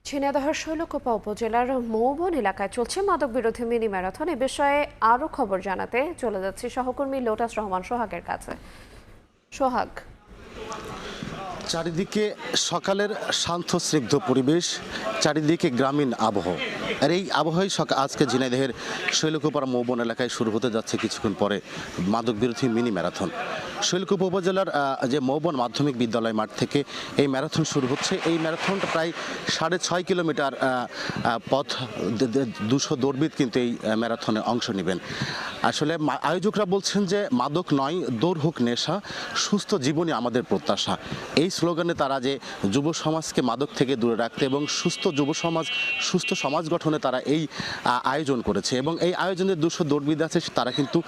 ঝিনাইদহের শৈলকুপা উপজেলার মৌবন এলাকায় চলছে মাদক বিরোধী মিনি ম্যারাথন। এ বিষয়ে আরও খবর জানাতে চলে যাচ্ছি সহকর্মী লোটাস রহমান সোহাগের কাছে। সোহাগ, চারিদিকে সকালের শান্ত স্নিগ্ধ পরিবেশ, চারিদিকে গ্রামীণ আবহ। আর এই আবহাওয়াই আজকে ঝিনাইদহের শৈলকুপার মৌবন এলাকায় শুরু হতে যাচ্ছে কিছুক্ষণ পরে মাদক বিরোধী মিনি ম্যারাথন। শৈলকুপা উপজেলার যে মৌবন মাধ্যমিক বিদ্যালয় মাঠ থেকে এই ম্যারাথন শুরু হচ্ছে। এই ম্যারাথনটা প্রায় 6.5 কিলোমিটার পথ, 200 দৌড়বিদ কিন্তু এই ম্যারাথনে অংশ নেবেন। আসলে আয়োজকরা বলছেন যে মাদক নয়, দৌড় হোক নেশা, সুস্থ জীবনই আমাদের প্রত্যাশা। এই স্লোগানে তারা যে যুব সমাজকে মাদক থেকে দূরে রাখতে এবং সুস্থ যুব সমাজ, সুস্থ সমাজ গঠনে তারা এই আয়োজন করেছে। এবং এই আয়োজনে 200 দৌড়বিদ আছে, তারা কিন্তু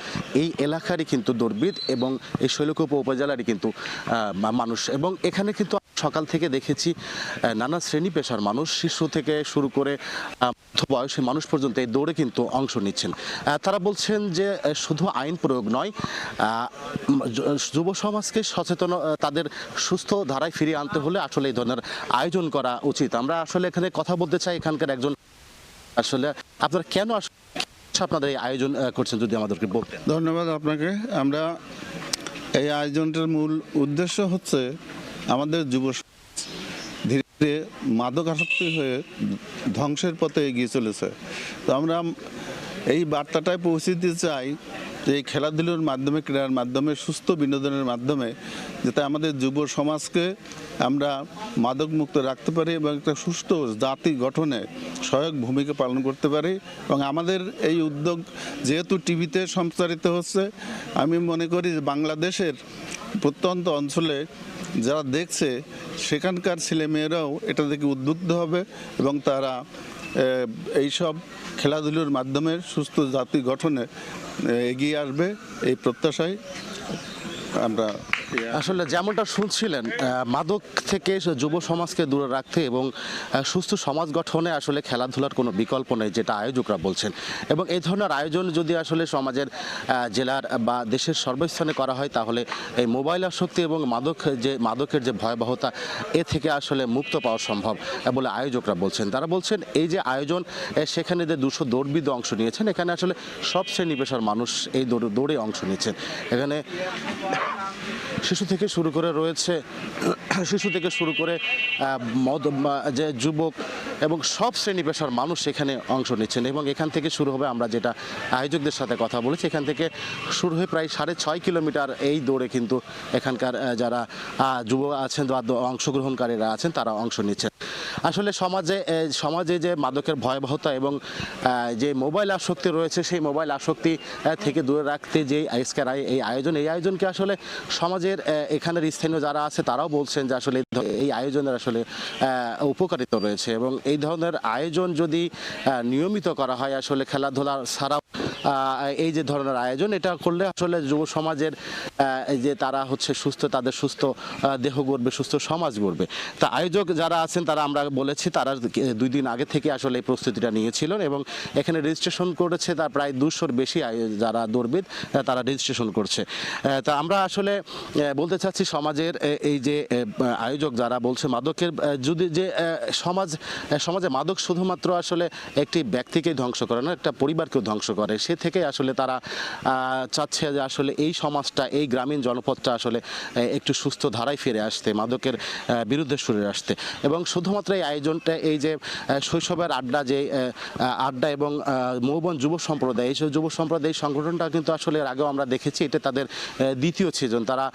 এই এলাকারই কিন্তু দৌড়বিদ এবং এই শৈলকুপা উপজেলারই কিন্তু মানুষ। এবং এখানে কিন্তু সকাল থেকে দেখেছি নানা শ্রেণী পেশার মানুষ, শিশু থেকে শুরু করে বয়সী মানুষ পর্যন্ত এই দৌড়ে কিন্তু অংশ নিচ্ছেন। তারা বলছেন যে শুধু আইন প্রয়োগ নয়, যুব সমাজকে সচেতন, তাদের সুস্থ ধারায় ফিরিয়ে আনতে হলে আসলে এই ধরনের আয়োজন করা উচিত। আমরা আসলে এখানে কথা বলতে চাই এখানকার একজন, আসলে আপনারা কেন আপনাদের এই আয়োজন করছেন যদি আমাদেরকে বলতেন। ধন্যবাদ আপনাকে। আমরা এই আয়োজনটার মূল উদ্দেশ্য হচ্ছে আমাদের যুব ধীরে ধীরে মাদক আসক্তি হয়ে ধ্বংসের পথে এগিয়ে চলেছে। তো আমরা এই বার্তাটাই পৌঁছে দিতে চাই যে এই খেলাধুলার মাধ্যমে, ক্রীড়ার মাধ্যমে, সুস্থ বিনোদনের মাধ্যমে যাতে আমাদের যুব সমাজকে আমরা মাদক মুক্ত রাখতে পারি এবং একটা সুস্থ জাতি গঠনে সহায়ক ভূমিকা পালন করতে পারি। এবং আমাদের এই উদ্যোগ যেহেতু টিভিতে সম্প্রচারিত হচ্ছে, আমি মনে করি যে বাংলাদেশের প্রত্যন্ত অঞ্চলে যারা দেখছে সেখানকার ছেলেমেয়েরাও এটা দেখে উদ্বুদ্ধ হবে এবং তারা এইসব খেলাধুলার মাধ্যমে সুস্থ জাতি গঠনে এগিয়ে আসবে, এই প্রত্যাশায় আমরা। আসলে যেমনটা শুনছিলেন, মাদক থেকে যুব সমাজকে দূরে রাখতে এবং সুস্থ সমাজ গঠনে আসলে খেলাধুলার কোনো বিকল্প নেই, যেটা আয়োজকরা বলছেন। এবং এই ধরনের আয়োজন যদি আসলে সমাজের, জেলার বা দেশের সর্বস্থানে করা হয়, তাহলে এই মোবাইল আসক্তি এবং মাদকের যে ভয়াবহতা, এ থেকে আসলে মুক্ত পাওয়া সম্ভব বলে আয়োজকরা বলছেন। তারা বলছেন এই যে আয়োজন, সেখানে যে 200 দৌড়বিদ অংশ নিয়েছেন, এখানে আসলে সব শ্রেণী পেশার মানুষ এই দৌড়ে অংশ নিচ্ছেন। এখানে শিশু থেকে শুরু করে যে যুবক এবং সব শ্রেণী পেশার মানুষ এখানে অংশ নিচ্ছেন। এবং এখান থেকে শুরু হবে, আমরা যেটা আয়োজকদের সাথে কথা বলেছি, এখান থেকে শুরু হয়ে প্রায় 6.5 কিলোমিটার এই দৌড়ে কিন্তু এখানকার যারা যুব আছেন বা অংশগ্রহণকারীরা আছেন তারা অংশ নিচ্ছেন। আসলে সমাজে যে মাদকের ভয়াবহতা এবং যে মোবাইল আসক্তি রয়েছে, সেই মোবাইল আসক্তি থেকে দূরে রাখতে যে আজকের এই আয়োজনকে আসলে সমাজের এখানের স্থানীয় যারা আছে তারাও বলছেন যে আসলে এই আয়োজনের আসলে উপকারিতা রয়েছে। এবং এই ধরনের আয়োজন যদি নিয়মিত করা হয়, আসলে খেলাধুলা ছাড়াও এই যে ধরনের আয়োজন, এটা করলে আসলে যুব সমাজের যে তারা হচ্ছে সুস্থ, তাদের সুস্থ দেহ গড়বে, সুস্থ সমাজ গড়বে। তা আয়োজক যারা আছেন তারা, আমরা বলেছি, তারা 2 দিন আগে থেকে আসলে এই প্রস্তুতিটা নিয়েছিলেন এবং এখানে রেজিস্ট্রেশন করেছে তার প্রায় 200-র বেশি যারা দৌড়বিদ, তারা রেজিস্ট্রেশন করছে। তা আমরা আসলে বলতে চাচ্ছি সমাজের এই যে আয়োজক যারা বলছে মাদকের যদি যে সমাজে মাদক শুধুমাত্র আসলে একটি ব্যক্তিকে ধ্বংস করে না, একটা পরিবারকেও ধ্বংস করে। সে থেকে আসলে তারা চাচ্ছে যে আসলে এই সমাজটা, এই গ্রামীণ জনপদটা আসলে একটু সুস্থ ধারায় ফিরে আসতে, মাদকের বিরুদ্ধে সরে আসতে। এবং শুধুমাত্র এই আয়োজনটা, এই যে শৈশবের আড্ডা এবং মৌবন যুব সম্প্রদায়, এই যুব সম্প্রদায় সংগঠনটা কিন্তু আসলে এর আগেও আমরা দেখেছি, এটা তাদের দ্বিতীয় সিজন। তারা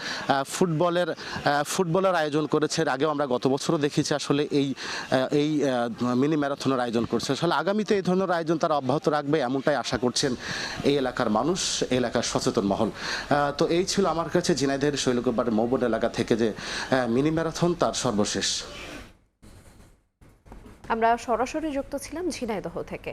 ফুটবলের আয়োজন করেছে, এর আগেও আমরা গত বছরও দেখেছি আসলে এই মিনি ম্যারাথনের আয়োজন করছে। আসলে আগামীতে এই ধরনের আয়োজন তারা অব্যাহত রাখবে, এমনটাই আশা করছেন এই এলাকার মানুষ, এই এলাকার সচেতন মহল। তো এই ছিল আমার কাছে ঝিনাইদহের শৈলকুপার মৌবন এলাকা থেকে যে মিনি ম্যারাথন, তার সর্বশেষ। আমরা সরাসরি যুক্ত ছিলাম ঝিনাইদহ থেকে।